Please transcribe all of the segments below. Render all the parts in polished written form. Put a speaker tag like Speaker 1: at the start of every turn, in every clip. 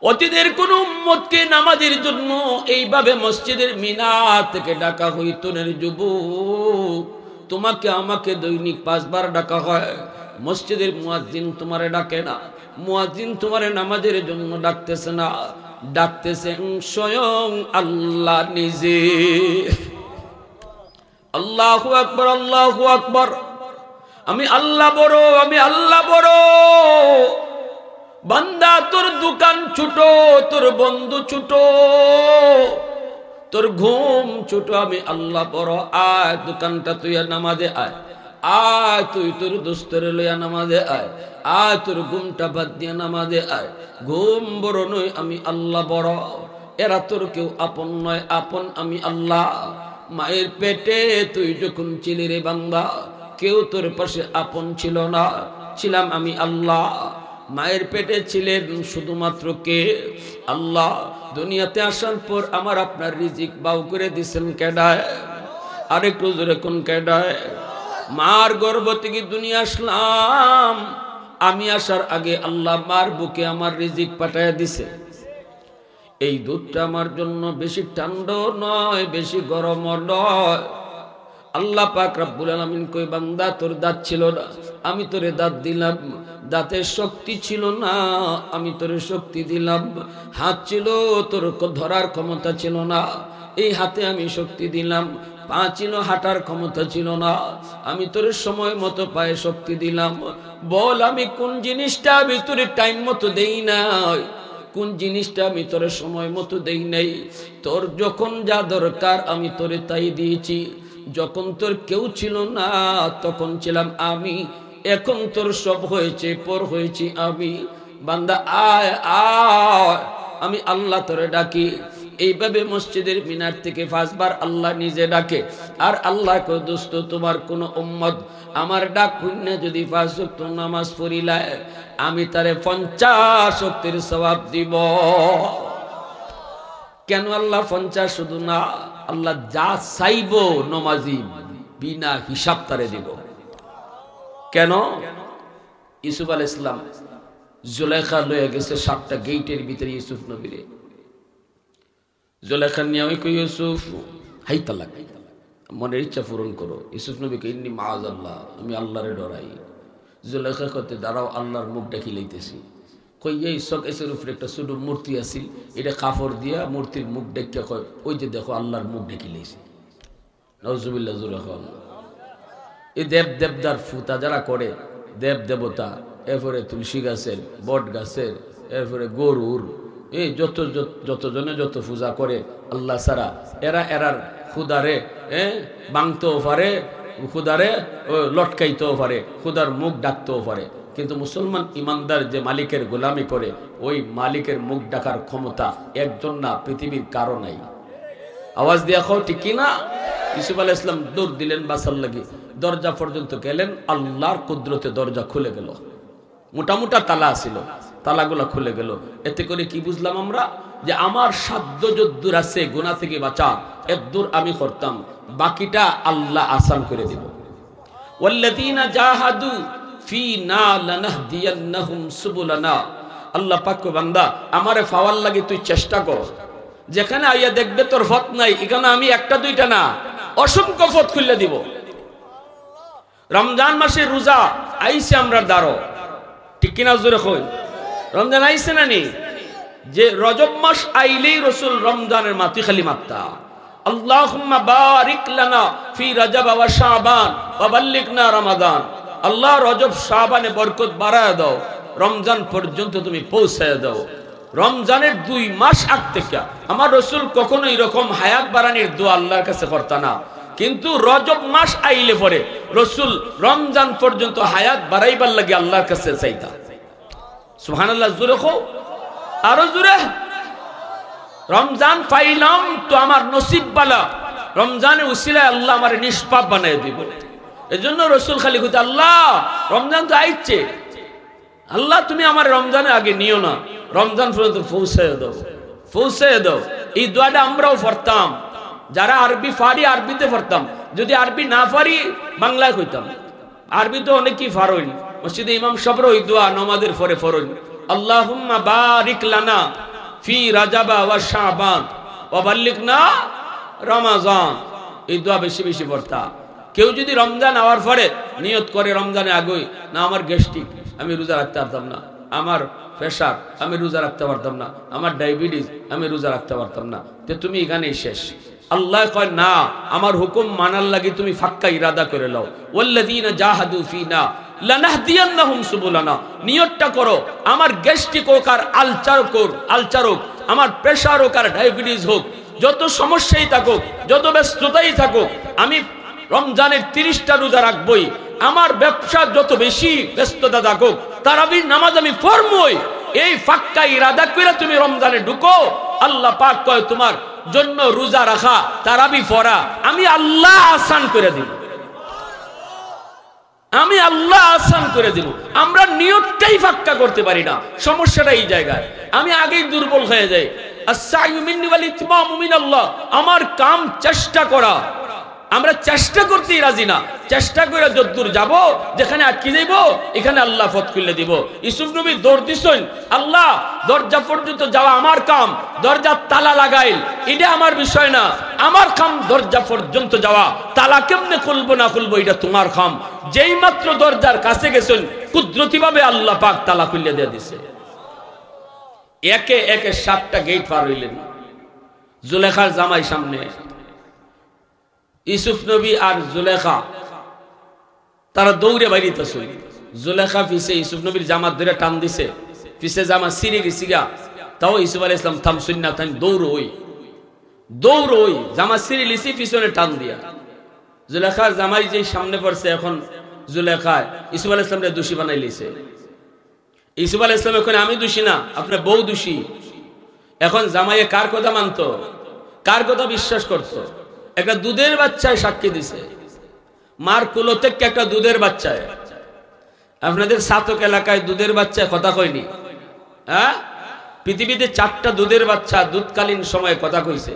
Speaker 1: অতীতের কোন উম্মতকে নামাজের জন্য এইভাবে মসজিদের মিনার থেকে ডাকা হইতো না যুবক। তোমাকে আমাকে দৈনিক 5 বার ডাকা হয়। মসজিদের মুয়াজ্জিন তোমারে ডাকে না, মুয়াজ্জিন তোমারে নামাজের জন্য ডাকতেছে না, ডাকতেছেন স্বয়ং আল্লাহ নিজে। আল্লাহু আকবার, আল্লাহু আকবার। আমি আল্লাহ বড়, আমি আল্লাহ বড়। বান্দা তোর দোকান ছোট, তোর বন্ধু ছোট, তোর ঘুম ছোট, আমি আল্লাহ বড়। আয় দোকানটা তুই নামাজে আয়, আয় তুই তোর দোস্তের লইয়া নামাজে আয়, আয় তোর ঘুমটা বাদ দিয়ে নামাজে আয়। ঘুম বড় নয়, আমি আল্লাহ বড়। এরা তোর কেউ আপন নয়, আপন আমি আল্লাহ। মায়ের পেটে তুই যখন ছিলি রে বান্দা, কেউ তোর পাশে আপন ছিল না, ছিলাম আমি আল্লাহ। মায়ের পেটে ছিলেন শুধুমাত্র কে? আল্লাহ। দুনিয়াতে আসার পর আমার আপনার রিজিক বাউ করে দিছেন কেডায়? আরেকটু জোরে কোন কেডায়? মার গর্ভ থেকে দুনিয়া আসলাম, আমি আসার আগে আল্লাহ মার বুকে আমার রিজিক পাঠায় দিছে। এই দুধটা আমার জন্য বেশি ঠান্ডা নয়, বেশি গরম নয়। আল্লাহ পাক রব্বুল আলামিন কই বান্দা তোর দাঁত ছিল না, আমি তোরে দাঁত দিলাম। দাঁতের শক্তি ছিল না, আমি তোরে শক্তি দিলাম। হাত ছিল, তোর ধরার ক্ষমতা ছিল না, এই হাতে আমি শক্তি দিলাম। পা ছিল, হাঁটার ক্ষমতা ছিল না, আমি তোরে সময় মতো পায়ে শক্তি দিলাম। বল আমি কোন জিনিসটা আমি তোরে টাইম মতো দেই নাই? কোন জিনিসটা আমি তোরে সময় মতো দেই নাই? তোর যখন যা দরকার আমি তোরে তাই দিয়েছি। যখন তোর কেউ ছিল না তখন ছিলাম আমি, এখন তোর সব হয়েছে, পর হয়েছি আমি। বান্দা আয় আয়, আমি আল্লাহ তোরে ডাকি। এইভাবে মসজিদের মিনার থেকে 5 বার আল্লাহ নিজে ডাকে। আর আল্লাহ কয় দোস্ত তোমার কোন উম্মত আমার ডাক শুনে যদি 5 ওয়াক্ত নামাজ পড়িলায়, আমি তারে 50 ওয়াক্তের সওয়াব দিব। কেন আল্লাহ 50? শুধু না, আল্লাহ যা চাইব নমাজি বিনা হিসাব তারে দিব। কেন? ইউসুফ আলাইহিস সালাম জুলেখা লয়ে গেছে 7টা গেটের ভিতরে ইউসুফ নবীরে। জুলেখা নিয়ে ওই কই ইউসুফ হাই তালাক, মনের ইচ্ছা পূরণ করো। ইউসুফ নবীকে ইন্নী মাআযাল্লাহ, আমি আল্লাহরে ডরাই। জুলেখা কইতে দাঁড়াও, আল্লাহর মুখ দেখি লইতেছি। কই এই শোকেসের উপরে একটা ছোট মূর্তি আছিল, এটা কাপড় দিয়া মূর্তির মুখ দেখে কয় ওই যে দেখো আল্লাহর মুখ দেখি লইছে। নাউজুবিল্লাহ। জুলেখা এই দেবদার ফুতা যারা করে, দেব দেবতা, এরপরে তুলসী গাছের, বট গাছের, এরপরে গরুর, এই যতজনে যত পূজা করে আল্লাহ ছাড়া, এরার খুদারে বাংতেও পারে, খুদারে লটকাইতেও পারে, খুদার মুখ ডাকতেও পারে। কিন্তু মুসলমান ইমানদার যে মালিকের গোলামি করে, ওই মালিকের মুখ ডাকার ক্ষমতা একজন না, পৃথিবীর কারো নাই। আওয়াজ দিয়া খাও ঠিক কিনা? ইউসুফ আলাইহিস সালাম দৌড় দিলেন বাঁচার লাগি, দরজা পর্যন্ত গেলেন, আল্লাহর কুদরতে দরজা খুলে গেল। মোটা তালা ছিল, তালাগুলা খুলে গেল। এতে করে কি বুঝলাম আমরা? যে আমার সাধ্য যদ্দুর আছে গুনাহ থেকে বাঁচা, এদ্দুর আমি করতাম, বাকিটা আল্লাহ আসান করে দিব। ওয়াল্লাযীনা জাহাদু ফীনা লানাহদিয়ান্নাহুম সুবুলানা। আল্লাহ পাক কয় বান্দা আমারে পাওয়ার লাগি তুই চেষ্টা কর। যেখানে আইয়া দেখবে তোর পথ নাই, এখানে আমি একটা দুইটা না অসংখ্য পথ খুলে দিব। রমজান মাসে রোজা আইছে আমরা দাঁড়ো, ঠিক কিনা জোরে কই? রমজান আইছে না নি? যে রজব মাস আইলেই রাসূল রমজানের মাটি খালি মাত্তা, আল্লাহুম্মা বারিক লানা ফি রজব ওয়া শাবান ওয়া বাল্লিগনা রমাদান। আল্লাহ রজব শাবানে বরকত বাড়ায় দাও, রমজান পর্যন্ত তুমি পৌঁছায় দাও। রমজানের 2 মাস আগ থেকে আমার রাসূল কখনো এরকম হায়াত বাড়ানোর দোয়া আল্লাহর কাছে করতা না, কিন্তু রজব মাস আইলে পরে রাসূল রমজান পর্যন্ত হায়াত বাড়াইবার লাগি আল্লাহর কাছে চাইতা। সুবহানাল্লাহ। জোরে কও, আরো জোরে। রমজান পাইলাম তো আমার নসিব বালা, রমজানের উসিলায় আল্লাহ আমার নিষ্পাপ বানায় দিব। এজন্য রাসূল খালি কইতে আল্লাহ রমজান তো আইছে, আল্লাহ তুমি আমার রমজানের আগে নিও না, রমজান পর্যন্ত পৌঁছায় দাও। এই দোয়াটা আমরাও পড়তাম, যারা আরবি পারি আরবিতে পড়তাম, যদি আরবি না পারি বাংলায় কইতাম। আরবি তো অনেকেই পারেন, মসজিদে ইমাম সাহেবরা ওই দোয়া নামাজের পরে পড়েন, আল্লাহুম্মা বারিক লানা ফি রাজাবা ওয়া শাবান ওয়া বাল্লিগনা রমাজান। এই দোয়া বেশি বেশি পড়তা। কেউ যদি রমজান আওয়ার পরে নিয়ত করে রমজানে আগেই, না আমার গ্যাস্ট্রিক আমি রোজা রাখতে পারতাম না, আমার প্রেশার আমি রোজা রাখতে পারতাম না, আমার ডায়াবেটিস আমি রোজা রাখতে পারতাম না, তো তুমি এখানেই শেষ। আল্লাহ কয় না, আমার হুকুম মানার লাগি তুমি ফাক্কা ইরাদা করে লও। ওয়াল্লাযীনা জাহাদু ফিনা লানাহদিয়ান্নাহুম সুবুলানা। নিয়তটা করো, আমার গ্যাস্ট্রিক হোক আর আলচার হোক, আমার প্রেশার হোক আর ডায়াবেটিস হোক, যত সমস্যাই থাকুক, যত ব্যস্ততাই থাকুক, আমি রমজানের 30টা রোজা রাখবই। আমার ব্যবসা যত বেশি ব্যস্ততা থাকুক, তারাবির নামাজ আমি পড়বই। এই ফাক্কা ইরাদা করে তুমি রমজানে ঢুকো। আল্লাহ পাক কয় তোমার জন্য রোজা রাখা, তারাবি পড়া আমি আল্লাহ আসান করে দিব, আমি আল্লাহ আসান করে দিব। আমরা নিয়তটাই ফাক্কা করতে পারি না, সমস্যাটা এই জায়গায়। আমি আগেই দুর্বল হয়ে যাই। আস-সা'য়ু মিন্নি ওয়াল ইতমামু মিনাল্লাহ। আমার কাম চেষ্টা করা, আমরা চেষ্টা করতেই রাজি না। চেষ্টা করে যতদূর যাব, যেখানে আটকে যাইব এখানে আল্লাহ পথ খুলে দিব। ইউসুফ নবী দৌড় দিছেন, আল্লাহ দরজা পর্যন্ত যাওয়া আমার কাম, দরজার তালা লাগাইল এটা আমার বিষয় না, আমার কাম দরজা পর্যন্ত যাওয়া, তালা কেমনে খুলবো না খুলবো এটা তোমার কাম। যেই মাত্র দরজার কাছে গেছেন, কুদরতি ভাবে আল্লাহ পাক তালা খুলে দিয়ে দিছে। একে একে 7টা গেট পার হইলেন। জুলেখার জামাই সামনে, ইউসুফ নবী আর জুলেখা তারা দৌড়ে বাইরিতেছে। জুলেখা পিছে ইউসুফ নবীর জামা ধরে টান দিছে, পিছে জামা সিঁড়ি গেছি গা, তাও ইউসুফ আলাইহিস সালাম থামছেন না, তাই দৌড় জামা সিঁড়ি লিসি পিছনে টান দিয়া। জুলেখার জামাই যে সামনে পড়ছে, এখন জুলেখা ইউসুফ আলাইহিস সালামকে দোষী বানাই লিছে। ইউসুফ আলাইহিস সালাম এখন আমি দোষী না, আপনার বউ দোষী। এখন জামাইয়ে কার কথা মানতো, কার কথা বিশ্বাস করতো? একটা দুধের বাচ্চায় সাক্ষী দিছে, মার কুলো থেকে একটা দুধের বাচ্চায়। আপনাদের সাতক এলাকায় দুধের বাচ্চা কথা কয়নি? হ্যাঁ, পৃথিবীতে 4টা দুধের বাচ্চা দুধকালীন সময়ে কথা কইছে।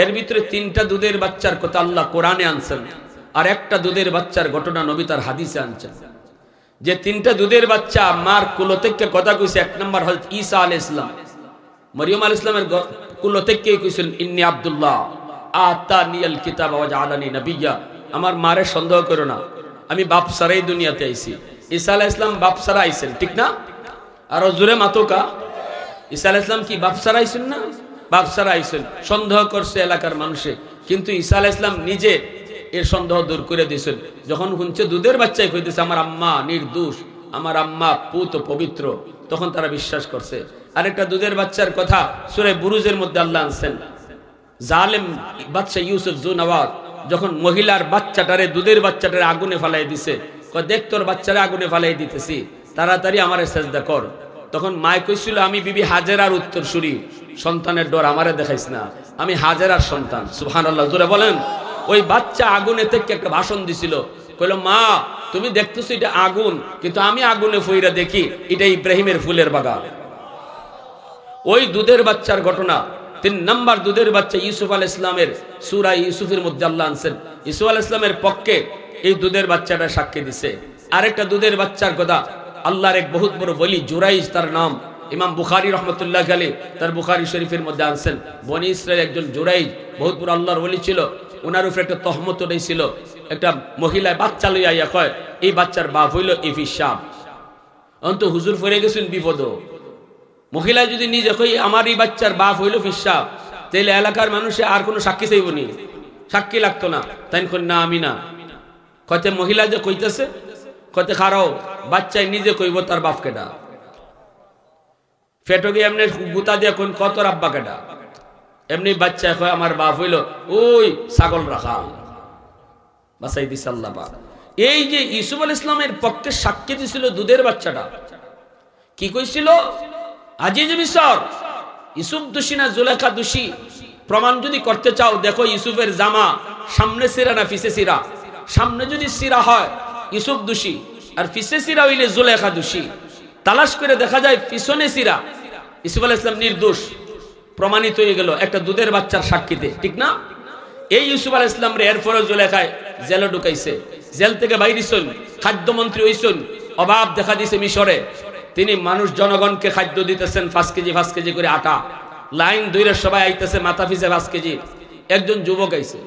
Speaker 1: এর ভিতরে 3টা দুধের বাচ্চার কথা আল্লাহ কোরআনে আনছেন, আর একটা দুধের বাচ্চার ঘটনা নবী তার হাদিসে আনছেন। যে 3টা দুধের বাচ্চা মার কুলো থেকে কথা কইছে, 1 নম্বর হযরত ঈসা আলাইহিস সালাম, মরিয়ম আলাইহিস সালামের কুলো থেকে কইছেন ইন্নী আব্দুল্লাহ আতানিয়াল কিতাব ওয়া জাআলানি নাবিয়্যা। আমার মারে সন্দেহ করো না, আমি বাপ ছাড়াই দুনিয়াতে আইছি। ঈসা আলাইহিস সালাম বাপ ছাড়া আইছেন, ঠিক না? আর জোরে মাতোকা, ঈসা আলাইহিস সালাম কি বাপ ছাড়া আইছেন না? বাপ ছাড়া আইছেন। সন্দেহ করছে এলাকার মানুষে, কিন্তু ঈসা আলাইহিস সালাম নিজে এর সন্দেহ দূর করে দিয়েছেন। যখন শুনছে দুধের বাচ্চাই কইতেছে আমার আম্মা নির্দোষ, আমার আম্মা পুত পবিত্র, তখন তারা বিশ্বাস করছে। আরেকটা দুধের বাচ্চার কথা সূরা বুরুজের মধ্যে আল্লাহ আনছেন। জালেম বাদশা ইউসুফ জুনাওয়াত যখন মহিলার বাচ্চাটারে, দুধের বাচ্চাটারে আগুনে ফালাই দিছে, কয় দেখ তোর বাচ্চারে আগুনে ফালাই দিতেছি, তাড়াতাড়ি আমারে সেজদা কর। তখন মায় কইছিল আমি বিবি হাজেরার উত্তরসূরি, সন্তানের ডর আমারে দেখাইস না, আমি হাজেরার সন্তান। সুবহানাল্লাহ, জোরে বলেন। ওই বাচ্চা আগুনে থেকে একটা ভাষণ দিছিল, কইল মা তুমি দেখতেছো এটা আগুন, কিন্তু আমি আগুনে ফইরা দেখি এটা ইব্রাহিমের ফুলের বাগান। ওই দুধের বাচ্চার ঘটনা 3 নম্বর দুধের বাচ্চা ইউসুফ আলাইহিস সালামের সূরা ইউসুফের মধ্যে আল্লাহ আনছেন। ইউসুফ আলাইহিস সালামের পক্ষে এই দুধের বাচ্চাটা সাক্ষী দিছে। আরেকটা দুধের বাচ্চার কথা আল্লাহর এক বহুত বড় ওলি জুরাইজ তার নাম, ইমাম বুখারী রাহমাতুল্লাহ আলাইহি তার বুখারী শরীফের মধ্যে আনছেন। বনি ইসরাইল একজন জুরাইজ বহুত বড় আল্লাহর ওলি ছিল, ওনার উপরে একটা তহমত উঠাইছিল। একটা মহিলা বাচ্চা লইয়া আইয়া কয় এই বাচ্চার বাপ হইল ইফিস সাহেব। অন্ত হুজুর পড়ে গেছেন বিপদ। মহিলা যদি নিজে কই আমার এই বাচ্চার বাপ হইল ফিসাব, তাহলে এলাকার মানুষে আর কোনো সাক্ষী চাইব নি? সাক্ষী লাগতো না। তাই কই না আমি না। কয়তে মহিলা যে কইতেছে, কয়তে খারাও বাচ্চাই নিজে কইব তার বাপ কেডা। ফেটকে এমনি গুতা দিয়ে কোন কত আব্বা কেডা, এমনি বাচ্চা কয় আমার বাপ হইল ওই ছাগল রাখাল। বাসাই দিছে আল্লাহ পাক। এই যে ইউসুফ আলাইহিস সালামের পক্ষে সাক্ষী দিছিল দুধের বাচ্চাটা, কি কইছিল? আজিজ মিসর, ইউসুফ দোষী না জুলেখা দোষী? প্রমাণ যদি করতে চাও দেখো ইউসুফের জামা সামনে সিরা না পিছে সিরা। সামনে যদি সিরা হয় ইউসুফ দোষী, আর পিছে সিরা হইলে জুলেখা দোষী। তালাশ করে দেখা যায় পিছনে সিরা ইউসুফ আলাইহিস সালাম নির্দোষ, প্রমাণিত হয়ে গেল একটা দুধের বাচ্চার সাক্ষীতে, ঠিক না? এই ইউসুফ আলাইহিস সালাম রে এরপরে জুলেখায় জেলে ঢুকাইছে। জেল থেকে বাইরে হইছেন, খাদ্যমন্ত্রী হইছেন, অভাব দেখা দিছে মিশরে। তিনি মানুষ জনগণকে খাদ্য দিতেছেন 5 কেজি করে আটা, লাইন ধরে সবাই আইতেছে মাথা পিছে 5 কেজি। একজন যুবক আইছে,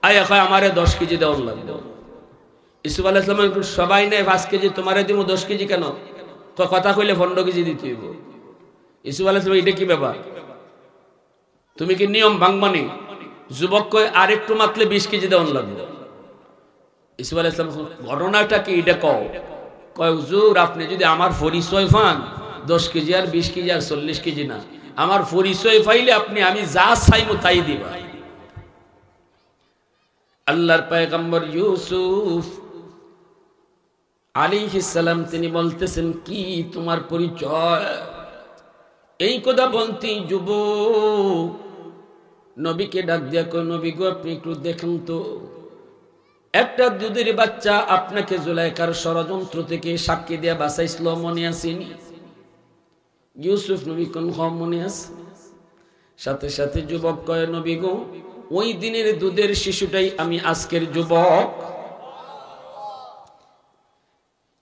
Speaker 1: আয়া কয় আমারে 10 কেজি দেওয়ার লাগবে। ইউসুফ আলাইহিস সালাম সবাই নেয় 5 কেজি, তোমারে দিব 10 কেজি কেন? কথা কইলে 15 কেজি দিতে হইব। ইউসুফ আলাইহিস সালাম এটা কি ব্যাপার, তুমি কি নিয়ম ভাঙবানি? যুবক কয় আর একটু মাত্রে 20 কেজি দেওয়ার লাগবে। ইউসুফ আলাইহিস সালাম ঘটনাটা কি এটা কও। কয় হুজুর আপনি যদি আমার পরিচয় পান 10 কেজি আর 20 কেজি আর 40 কেজি না, আমার পরিচয় পাইলে আপনি আমি যা চাইবো তাই দিবা। আল্লাহর পয়গম্বর ইউসুফ আলাইহিস সালাম তিনি বলতেছেন কি তোমার পরিচয়? এই কথা বলতে যুবক নবীকে ডাক দিয়া কয় নবী গো আপনি একটু দেখুন তো, একটা দুধের বাচ্চা আপনাকে জুলাইখার ষড়যন্ত্র থেকে সাক্ষী দিয়া বাঁচাইছিল, মনে আসেনি? ইউসুফ নবী কোন মনে আছে? সাথে সাথে যুবক কয় নবী গো ওই দিনের দুধের শিশুটাই আমি আজকের যুবক।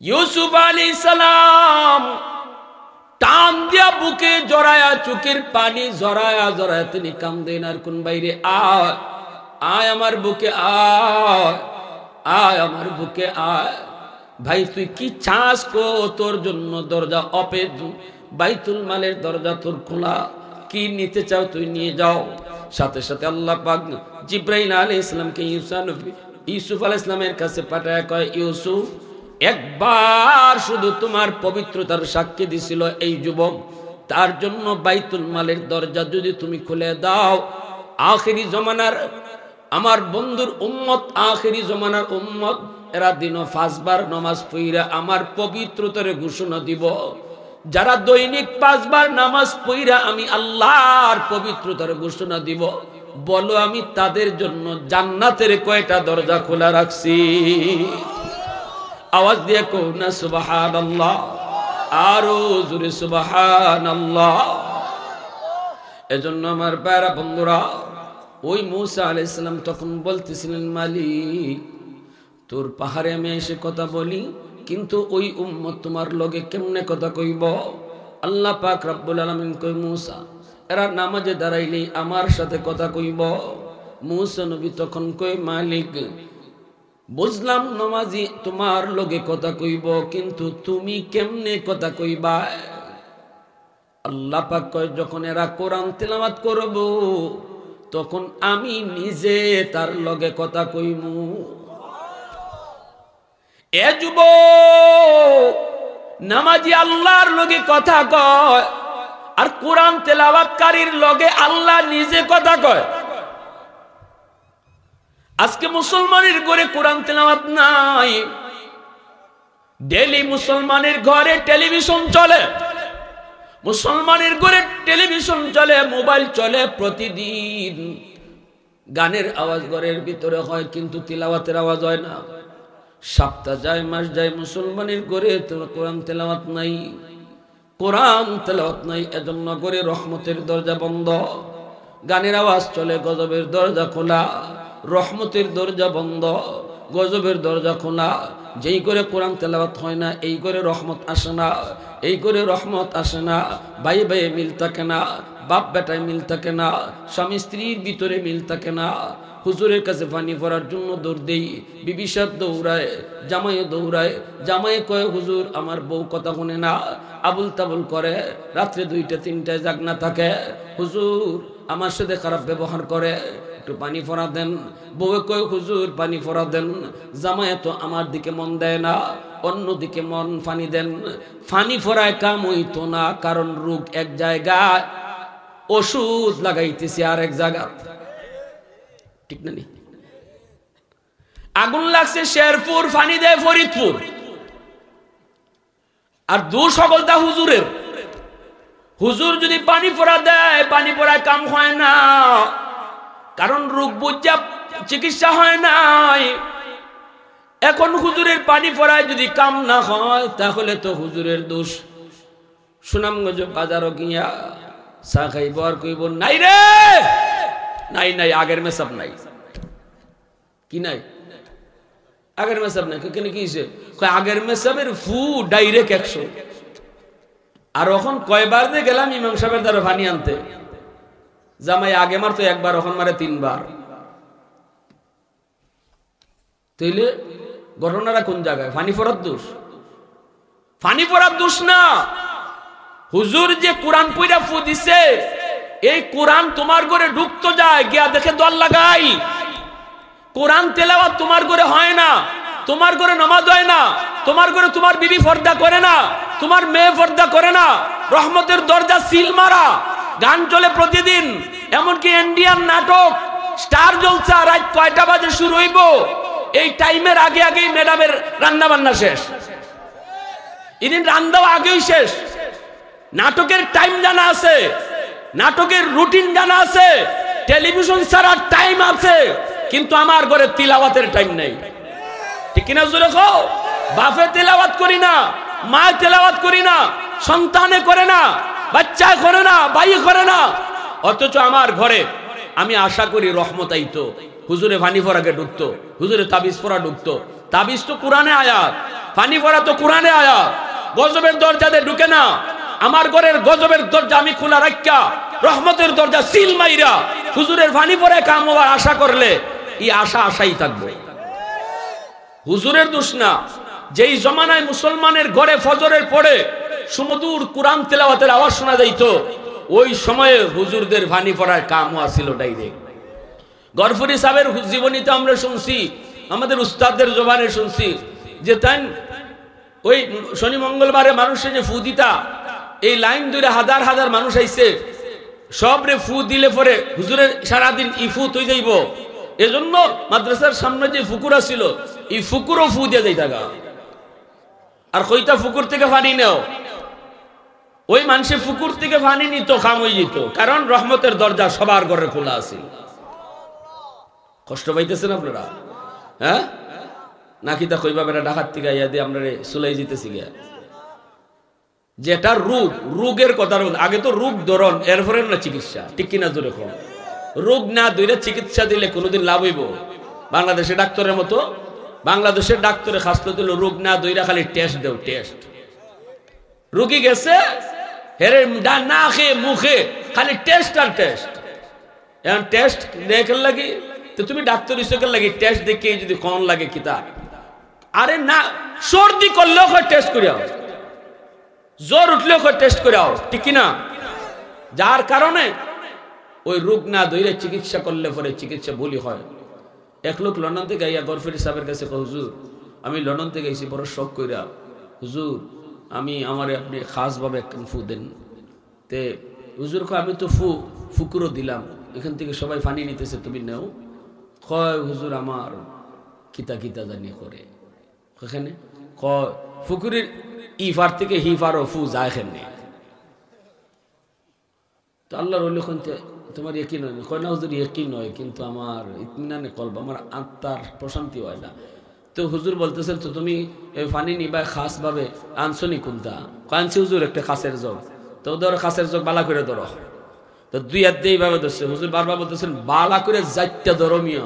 Speaker 1: ইউসুফ আলাইহিস সালাম টান দিয়া বুকে জড়ায়া, চোখের পানি জড়ায়া জড়ায়া তিনি কান্দেন আর কোন বাইরে আয় আয় আমার বুকে আয় আয় আমার বুকে আয়। ভাই তুই কি চাস কো, তোর জন্য দরজা অপেদ, বাইতুল মালের দরজা তোর খোলা, কি নিতে চাও তুই নিয়ে যাও। সাথে সাথে আল্লাহ পাক জিবরাইল আলাইহিস সালামকে ইউসুফ আলাইহিস সালামের কাছে পাঠায় কয় ইউসুফ একবার শুধু তোমার পবিত্রতার সাক্ষী দিছিল এই যুবক, তার জন্য বাইতুল মালের দরজা যদি তুমি খুলে দাও, আখেরি জমানার আমার বন্ধুর উম্মত, আখেরি জমানার উম্মত এরা দিনও 5 বার নামাজ পড়িয়া আমার পবিত্রতার ঘোষণা দিব। যারা দৈনিক 5 বার নামাজ পড়িয়া আমি আল্লাহর পবিত্রতার ঘোষণা দিব, বলো আমি তাদের জন্য জান্নাতের কয়টা দরজা খোলা রাখছি? আওয়াজ দিয়ে কও না সুবহানাল্লাহ, আরো জোরে সুবহানাল্লাহ। এজন্য আমার প্যারা বন্ধুরা, ওই মূসা আলাইহিস সালাম তখন বলতেছিলেন মালিক তোর পাহাড়ে আমি এসে কথা বলি, কিন্তু ওই উম্মত তোমার লগে কেমনে কথা কইব? আল্লাহ পাক রব্বুল আলামিন কই মূসা এরা নামাজে দাঁড়াইলেই আমার সাথে কথা কইব। মূসা নবী তখন কই মালিক বুঝলাম নামাজি তোমার লগে কথা কইব, কিন্তু তুমি কেমনে কথা কইবা? আল্লাহ পাক কয় যখন এরা কোরআন তেলাওয়াত করব তখন আমি নিজে তার লগে কথা কইমু। এ যুবক নামাজি আল্লাহর লগে কথা কয়, আর কোরআন তেলাওয়াতকারীর লগে আল্লাহ নিজে কথা কয়। আজকে মুসলমানের ঘরে কোরআন তেলাওয়াত নাই, ডেলি মুসলমানের ঘরে টেলিভিশন চলে, মুসলমানের ঘরে টেলিভিশন চলে, মোবাইল চলে, প্রতিদিন গানের আওয়াজ ঘরের ভিতরে হয় কিন্তু তিলাওয়াতের আওয়াজ হয় না। সপ্তাহ যায় মাস যায় মুসলমানের ঘরে কোরআন তেলাওয়াত নাই, কোরআন তেলাওয়াত নাই। এজন্য ঘরে রহমতের দরজা বন্ধ, গানের আওয়াজ চলে, গজবের দরজা খোলা, রহমতের দরজা বন্ধ, গজবের দরজা খোলা। যেই করে কোরআন তেলাওয়াত হয় না এই করে রহমত আসে না, এই করে রহমত আসে না। ভাই ভাই মিল থাকে না, বাপ বেটায় মিল থাকে না, স্বামী স্ত্রীর ভিতরে মিল থাকে না। হুজুরের কাছে পানি পড়ার জন্য দৌড় দেই, বিবি সাহেব দৌড়ায়, জামাইও দৌড়ায়। জামাই কয় হুজুর আমার বউ কথা শুনে না, আবুল তাবুল করে, রাত্রে 2টা 3টায় জাগনা থাকে, হুজুর আমার সাথে খারাপ ব্যবহার করে, একটু পানি ফোড়া দেন। বউয়ে কয় হুজুর পানি ফোড়া দেন। জামাই তো আমার দিকে মন দেয় না, অন্য দিকে মন পানি দেন। পানি ফোড়ায় কাম হইতো না, কারণ রোগ এক জায়গায়, ওষুধ লাগাইতেছি আর এক জায়গা, ঠিক না? আগুন লাগছে শেরপুর, পানি দেয় ফরিদপুর, আর সকলটা হুজুরের। হুজুর যদি পানি ফোড়া দেয়, পানি ফোড়ায় কাম হয় না, কারণ রোগ বুঝা চিকিৎসা হয় নাই। এখন হুজুরের পানি ফোড়ায় যদি কাম না হয় তাহলে তো হুজুরের দোষ। সুনামগঞ্জ বাজারও গিয়া চা খাইব আর কইব নাই রে, নাই নাই আগের মেসাব নাই। কি নাই? আগের মেসাব নাই। কেন কি হয়েছে? আগের মেসাবের ফু ডাইরেক্ট 100। আর এখন কয়বার যে গেলাম ইমাম সাহেবের দ্বারা পানি আনতে, জামাই আগে মারতো একবার, এখন মারে 3 বার। তাইলে ঘটনাটা কোন জায়গায়? পানি পড়ার দোষ? পানি পড়ার দোষ না। হুজুর যে কোরআন পড়া ফু দিছে, এই কোরআন তোমার ঘরে ঢুকতো যায়, গিয়া দেখে দল লাগাই। কোরআন তেলাওয়াত তোমার ঘরে হয় না, তোমার ঘরে নামাজ হয় না, তোমার ঘরে তোমার বিবি পর্দা করে না, তোমার মেয়ে পর্দা করে না, রহমতের দরজা সিল মারা, গান চলে প্রতিদিন, এমনকি ইন্ডিয়ান নাটক স্টার জলসা রাত 9টা বাজে শুরু হইব, এই টাইমের আগে আগেই ম্যাডামের রান্না বান্না শেষ, এদিন রান্নাও আগেই শেষ। নাটকের টাইম জানা আছে, নাটকের রুটিন জানা আছে, টেলিভিশন ছাড়ার টাইম আছে, কিন্তু আমার ঘরে তিলাওয়াতের টাইম নেই। ঠিক কিনা জোরে কও? বাপে তেলাওয়াত করি না, মা তেলাওয়াত করি না, সন্তানে করে না, বাচ্চা করে না, ভাই করে না, অথচ আমার ঘরে আমি আশা করি রহমত আইতো। হুজুরে পানি পড়াকে ঢুকতো, হুজুরে তাবিজ পড়া ঢুকতো। তাবিজ তো কোরআনে আয়াত, পানি পড়া তো কোরআনে আয়াত। গজবের দরজাতে ঢুকে না, আমার ঘরের গজবের দরজা আমি খোলা রাখা, রহমতের দরজা সিল মাইরা হুজুরের পানি পড়ে কাম হওয়ার আশা করলে এই আশা আশাই থাকবে। হুজুরের দোষ না। যেই জমানায় মুসলমানের ঘরে ফজরের পরে সুমধুর কোরআন তেলাওয়াতের আওয়াজ শোনা যাইত, ওই সময়ে হুজুরদের পানি পড়ার কামও আসিল ডাইরেক্ট। গরফুরি সাহেবের জীবনীতে আমরা শুনছি, আমাদের উস্তাদদের জবানে শুনছি যে তাই ওই শনি মঙ্গলবারে মানুষের যে ফু দিতা, এই লাইন ধরে হাজার হাজার মানুষ আইছে, সবরে ফু দিলে পরে হুজুরের সারাদিন ইফু তৈ যাইব। এজন্য মাদ্রাসার সামনে যে ফুকুরা ছিল, এই ফুকুরও ফু দিয়ে যাইতা গা। আর কইতা ফুকুর থেকে পানি নেও, ওই মানুষের ফুকুর থেকে পানি নিত, কাম হয়ে যেত, কারণ রহমতের দরজা সবার ঘরে খোলা আছে। কষ্ট পাইতেছেন আপনারা? হ্যাঁ, নাকি তা কইবা বেটা ঢাকার থেকে আইয়া দিয়ে আমরা চলে যেতেছি গিয়া। যেটা রোগ, রোগের কথা আগে তো রোগ ধরন, এরপরে না চিকিৎসা। ঠিক কিনা জোরে কম? রোগ না ধরে চিকিৎসা দিলে কোনোদিন লাভ হইব? বাংলাদেশে ডাক্তারের মতো, বাংলাদেশের ডাক্তারে খাসলো দিল রোগ না ধরে খালি টেস্ট দেও, টেস্ট। রোগী গেছে হেরে না খেয়ে মুখে খালি টেস্ট আর টেস্ট। এখন টেস্ট দেখেন লাগি তো তুমি ডাক্তার হিসেবে লাগি টেস্ট দেখে যদি কন লাগে কিতা, আরে না, সর্দি করলেও টেস্ট করে আও, জ্বর উঠলেও টেস্ট করে আও। ঠিক কিনা? যার কারণে ওই রোগ না ধরে চিকিৎসা করলে পরে চিকিৎসা ভুলই হয়। এক লোক লন্ডন থেকে আইয়া গরফেরি সাহেবের কাছে কয়, হুজুর আমি লন্ডন থেকে আইসি বড় শখ কইরা, হুজুর আমি আমার আপনি খাসভাবে ফু দেন। তে হুজুর কয় আমি তো ফুকুরও দিলাম, এখান থেকে সবাই পানি নিতেছে, তুমি নেও। কয় হুজুর আমার কিতা কিতা জানি করে এখানে, কয় ফুকুরের ইফার থেকে হিফারও ফু যায় এখানে। তো আল্লাহর ওলি তোমার একই নয়, কয় না হুজুর একই নয়, কিন্তু আমার ইতমিনানে কলব, আমার আত্মার প্রশান্তি হয় না। তো হুজুর বলতেছেন তো তুমি পানি নিবা খাস ভাবে আনছনি কোনটা? আনছি হুজুর একটা খাসের জগ। তো ধরো খাসের জগ বালা করে ধরো, তো 2 হাত দিয়ে এইভাবে ধরছে। হুজুর বারবার বলতেছেন বালা করে যাইতে ধরমিয়া,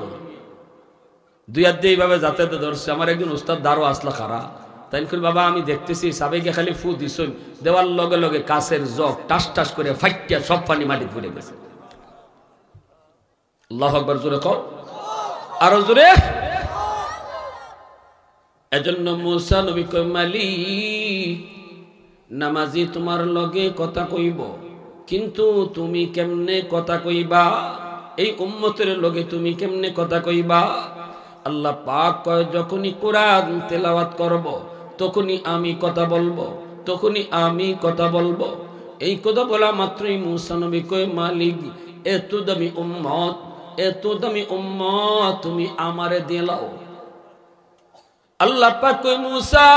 Speaker 1: 2 হাত দিয়ে এইভাবে যাতে ধরছে। আমার একজন উস্তাদ দারো আসলা খারা, তাই কই বাবা আমি দেখতেছি সাবেকে খালি ফু দিছই, দেওয়ার লগে লগে কাছের জগ টাস টাস করে ফাইটিয়া সব পানি মাটি পড়ে গেছে। আল্লাহু আকবার, জোরে কও, আরো জোরে। এজন্য মুসা নবী কই মালিক নামাজি তোমার লগে কথা কইব, কিন্তু তুমি কেমনে কথা কইবা? এই উম্মতের লগে তুমি কেমনে কথা কইবা? আল্লাহ পাক কয় যখনই কোরআন তেলাওয়াত করব তখনই আমি কথা বলবো, তখনই আমি কথা বলবো। এই কথা বলা মাত্রই মুসা নবী কয় মালিক এত দামি উম্মত, এত দামি উম্মত তুমি আমারে দিলাও। আল্লাহ পাক কয় মুসা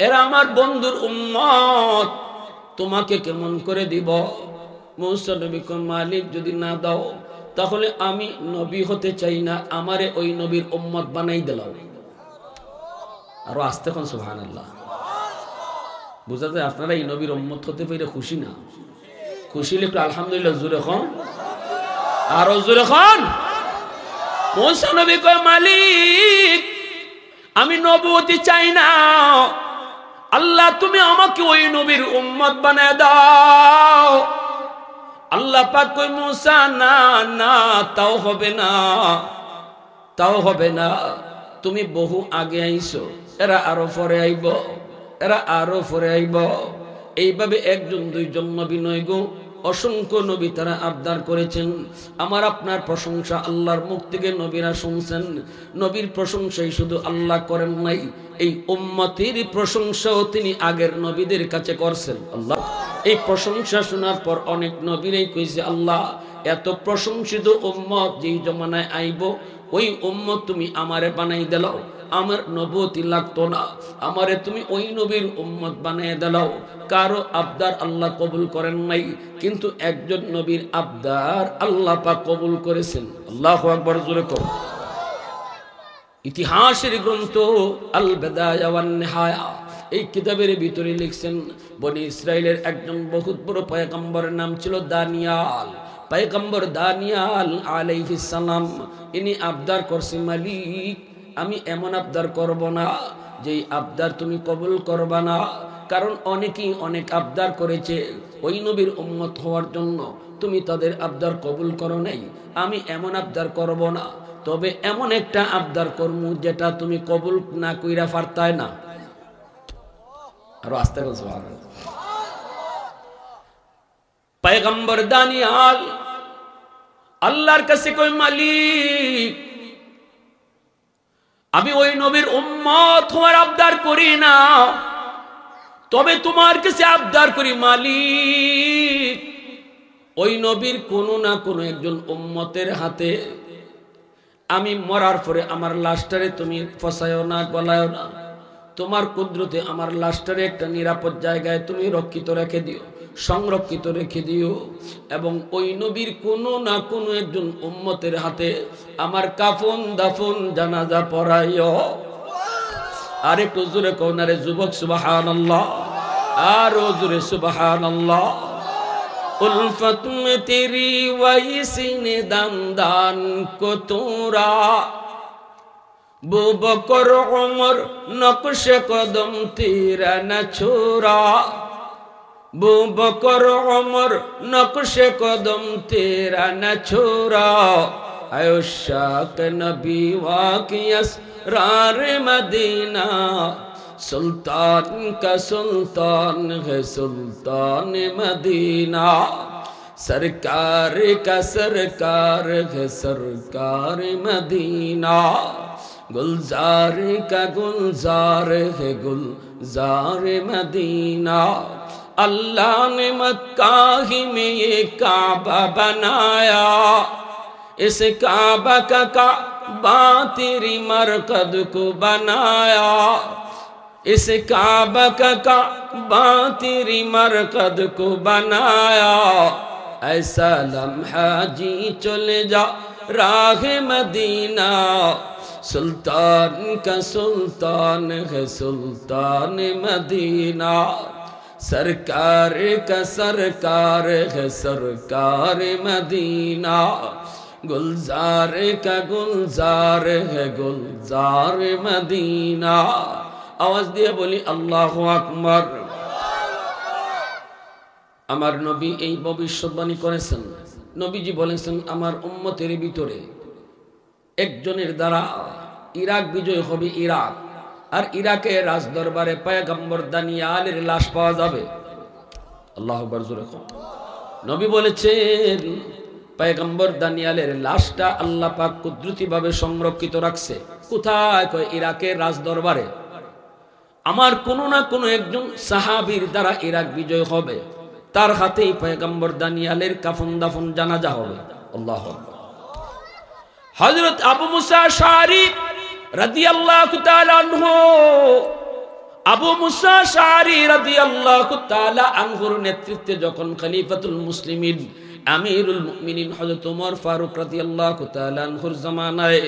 Speaker 1: এরা আমার বন্ধুর উম্মত, তোমাকে কেমন করে দিব? মুসা নবী কয় মালিক যদি না দাও তাহলে আমি নবী হতে চাই না, আমারে ওই নবীর উম্মত বানাই দিলাও। আরো আস্তে কোন সুবহানাল্লাহ। বুঝা যায় আপনারা এই নবীর উম্মত হতে পেরে খুশি না? খুশি হলে একটু আলহামদুলিল্লাহ জোরে খন, আরো জোরে খন। মুসা নবী কয় মালিক আমি নবুয়তি চাই না, আল্লাহ তুমি আমাকে ওই নবীর উম্মত বানায় দাও। আল্লাহ পাক কই মুসা না না, তাও হবে না, তাও হবে না, তুমি বহু আগে আইছো, এরা আরো পরে আইব, এরা আরো পরে আইব। এইভাবে একজন দুইজন নবী নয় গো, অসংখ্য নবী তারা আবদার করেছেন। আমার আপনার প্রশংসা আল্লাহর মুখ থেকে নবীরা শুনছেন। নবীর প্রশংসাই শুধু আল্লাহ করেন নাই, এই উম্মতের প্রশংসাও তিনি আগের নবীদের কাছে করছেন। আল্লাহ এই প্রশংসা শোনার পর অনেক নবীরাই কইছে, আল্লাহ এত প্রশংসিত উম্মত যেই জমানায় আইব, ওই উম্মত তুমি আমারে বানাই দিলাও, আমার নবুয়তি লাগতো না, আমারে তুমি ওই নবীর উম্মত বানিয়ে দিলাও। কারো আবদার আল্লাহ কবুল করেন নাই, কিন্তু একজন নবীর আবদার আল্লাহ পাক কবুল করেছেন। আল্লাহু আকবার, জোরে কও। ইতিহাসের গ্রন্থ আল বিদায়া ওয়ান নিহায়া এই কিতাবের ভিতরে লিখছেন, বনি ইসরাইলের একজন বহুত বড় পয়গম্বরের নাম ছিল দানিয়াল। পয়গম্বর দানিয়াল আলাইহিস সালাম ইনি আবদার করছে, মালিক আমি এমন আবদার করব না যেই আবদার তুমি কবুল করবা না। কারণ অনেকেই অনেক আবদার করেছে ওই নবীর উম্মত হওয়ার জন্য, তুমি তাদের আবদার কবুল করো নাই। আমি এমন আবদার করব না, তবে এমন একটা আবদার করমু যেটা তুমি কবুল না কইরা পারতাই না। আরো আস্তে করে সুবহানাল্লাহ। পয়গম্বর দানিয়াল আল্লাহর কাছে কই, মালিক আমি ওই নবীর উম্মত হওয়ার আবদার করি না, তবে তোমার কাছে আবদার করি মালিক, ওই নবীর কোনো না কোনো একজন উম্মতের হাতে আমি মরার পরে আমার লাশটারে তুমি ফসায়ও না, গলায়ও না, তোমার কুদরতে আমার লাশটারে একটা নিরাপদ জায়গায় তুমি রক্ষিত রেখে দিও, সংরক্ষিত রেখে দিও। এবং ওই নবীর কোনো না কোনো একজন উম্মতের হাতে আমার কাফন দাফন জানাজা পড়াইও। আর একটু জোরে কও না রে যুবক, সুবহানাল্লাহ, আরো জোরে সুবহানাল্লাহ। উলফত মে তেরি ওয়াইসিনে দান কো তোরা, বু বকর উমর নকশে কদম তেরা না ছোরা, বু বকর উমর নকশে কদম তেরা না ছোরা, আয়ো শাক নবী ওয়াকিয়াস রার মদিনা, सुल्तान का सुल्तान है सुल्तान मदीना, सरकार का सरकार है सरकार मदीना, गुलजार का गुलजार है गुलजार मदीना। अल्लाह ने मक्का ही में ये काबा बनाया, इस काबा का काबा तेरी मरकद को बनाया, इस काबा का काबा तेरी मरकद को बनाया, ऐसा लम्हा जी चले जा राह मदीना, सुल्तान का सुल्तान है सुल्तान मदीना, सरकार का सरकार है सरकार मदीना, गुलजार का गुलजार है गुलजार मदीना। आवाज दिए बोली अल्लाहु আকবার। আমার নবী এই ভবিষ্যৎবাণী করেছেন। নবীজি বলেছেন, আমার উম্মতের ভিতরে একজনের দ্বারা ইরাক বিজয় হবে ইরাক, আর ইরাকের রাজদরবারে পয়গম্বর দানিয়ালের লাশ পাওয়া যাবে। আল্লাহু আকবার, জোরে কও। নবী বলেছেন পয়গম্বর দানিয়ালের লাশটা আল্লাহ পাক কুদরতিভাবে সংরক্ষিত রাখছে। কোথায়? কয় ইরাকের রাজদরবারে। আমার কোনো না কোনো একজন সাহাবীর দ্বারা ইরাক বিজয় হবে, তার হাতেই পয়গম্বর দানিয়ালের কাফন দাফন জানাজা হবে। আল্লাহু আকবার। হযরত আবু মুসা আশআরী রাদিয়াল্লাহু তাআলা আনহু, আবু মুসা আশআরী রাদিয়াল্লাহু তাআলা আনহুর নেতৃত্বে যখন খলিফাতুল মুসলিমিন আমিরুল মুমিনিন হযরত ওমর ফারুক রাদিয়াল্লাহু তাআলা আনহুর জামানায়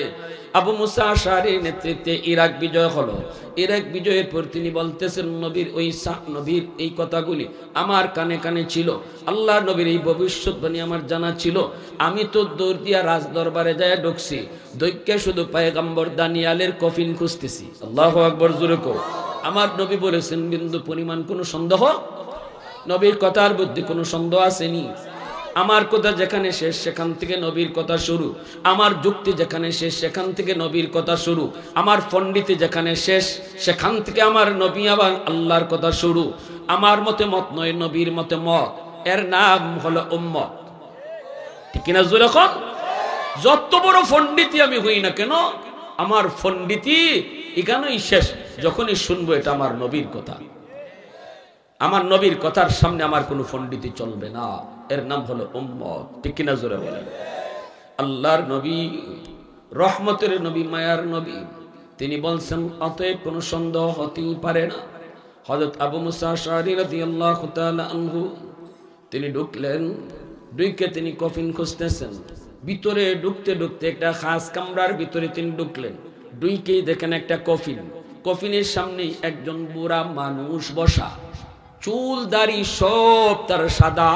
Speaker 1: আবু মুসা আশআরীর নেতৃত্বে ইরাক বিজয় হলো। ইরাক বিজয়ের পর তিনি বলতেছেন, নবীর ওই নবীর এই কথাগুলি আমার কানে কানে ছিল, আল্লাহ নবীর এই ভবিষ্যৎবাণী আমার জানা ছিল। আমি তো দৌড় দিয়া রাজ দরবারে যায় ঢুকছি, দৈক্যে শুধু পয়গম্বর দানিয়ালের কফিন খুঁজতেছি। আল্লাহু আকবার, জোরে কও। আমার নবী বলেছেন বিন্দু পরিমাণ কোনো সন্দেহ, নবীর কথার বুদ্ধি কোনো সন্দেহ আসেনি। আমার কথা যেখানে শেষ সেখান থেকে নবীর কথা শুরু, আমার যুক্তি যেখানে শেষ সেখান থেকে নবীর কথা শুরু, আমার পণ্ডিতি যেখানে শেষ সেখান থেকে আমার নবী আবার আল্লাহর কথা শুরু। আমার মতে মত নয়, নবীর মতে মত, এর নাম হলো উম্মত। ঠিক কিনা জোরে কন? যত বড় পণ্ডিতি আমি হই না কেন, আমার পণ্ডিতি এখানেই শেষ যখনই শুনবো এটা আমার নবীর কথা। আমার নবীর কথার সামনে আমার কোনো পণ্ডিতি চলবে না, এর নাম হলো উম্মত। ঠিক কিনা জোরে বলেন? আল্লাহর নবী, রহমতের নবী, মায়ার নবী, তিনি বলছেন অতএব কোনো সন্দেহ হতেই পারে না। হযরত আবু মুসা আশআরী রাদিয়াল্লাহু তাআলা আনহু তিনি ঢুকলেন, ঢুকে তিনি কফিন খুঁজতেছেন। ভিতরে ঢুকতে ঢুকতে একটা খাস কামরার ভিতরে তিনি ঢুকলেন, ঢুকেই দেখেন একটা কফিন। কফিনের সামনেই একজন বুড়া মানুষ বসা, চুল দাড়ি সব তার সাদা,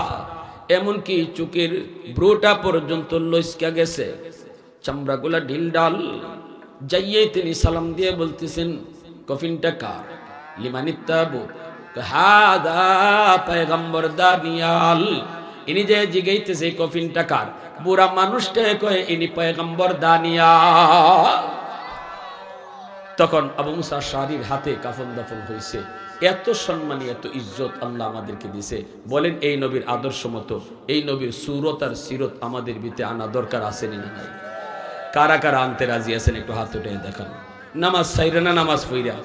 Speaker 1: এমনকি চোখের ব্রোটা পর্যন্ত লইস্কা গেছে, চামড়াগুলা ঢিলঢাল। যাইয়ে তিনি সালাম দিয়ে বলতেছেন, কফিনটা কার? লিমানিত তাবুত? হাদা পয়গম্বর দানিয়াল। ইনি যে জিগাইতেছে কফিনটা কার, বুড়া মানুষটা কয় ইনি পয়গম্বর দানিয়াল। তখন আবু মুসা আশআরীর হাতে কাফন দাফন হয়েছে। এত সম্মানী, এত ইজ্জত আল্লাহ আমাদেরকে দিয়েছে। বলেন এই নবীর আদর্শ মতো এই নবীর সুরত আর সিরত আমাদের ভিতরে আনা দরকার আছে না নাই? কারা কারা আনতে রাজি আছেন একটু হাত উঠে দেখান। নামাজ ছাইরা না নামাজ পইরা?